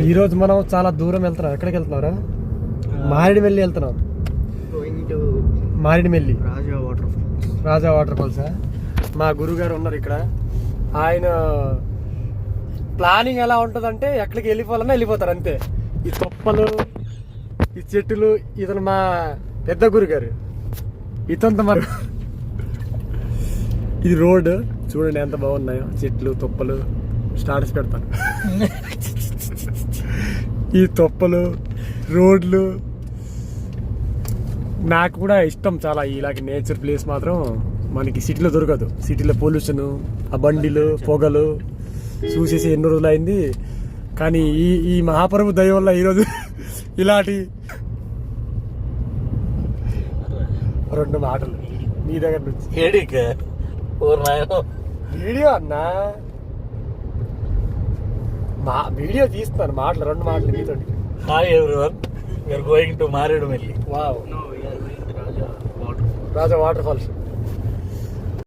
ఈ రోజు మనం చాలా దూరం వెళ్తున్నాం. ఎక్కడికి వెళ్తున్నారా? మారేడుమిల్లి వెళ్తున్నాం. మారేడుమిల్లి రాజా వాటర్ ఫాల్సా? మా గురువు గారు ఉన్నారు ఇక్కడ. ఆయన ప్లానింగ్ ఎలా ఉంటుందంటే ఎక్కడికి వెళ్ళిపోవాలన్నా వెళ్ళిపోతారు అంతే. ఈ తొప్పలు, ఈ చెట్టులు, ఇతను మా పెద్ద గురుగారు, ఇతంత మరి. ఇది రోడ్ చూడండి ఎంత బాగున్నాయో, చెట్లు, తొప్పలు. స్టాటస్ పెడతాను. ఈ తొప్పలు, రోడ్లు నాకు కూడా ఇష్టం చాలా. ఇలాంటి నేచర్ ప్లేస్ మాత్రం మనకి సిటీలో దొరకదు. సిటీలో పొల్యూషన్, ఆ బండిలు, పొగలు చూసేసి ఎన్నో రోజులు అయింది. కానీ ఈ మహాప్రభు దయ వల్ల ఈరోజు ఇలాంటి 2 మాటలు మీ దగ్గర నుంచి. వీడియో అన్నా, వీడియో తీస్తాను. మాటలు 2 మాటలు మీతో. Hi everyone, we are going to Maredumilli. Wow, Raja water falls.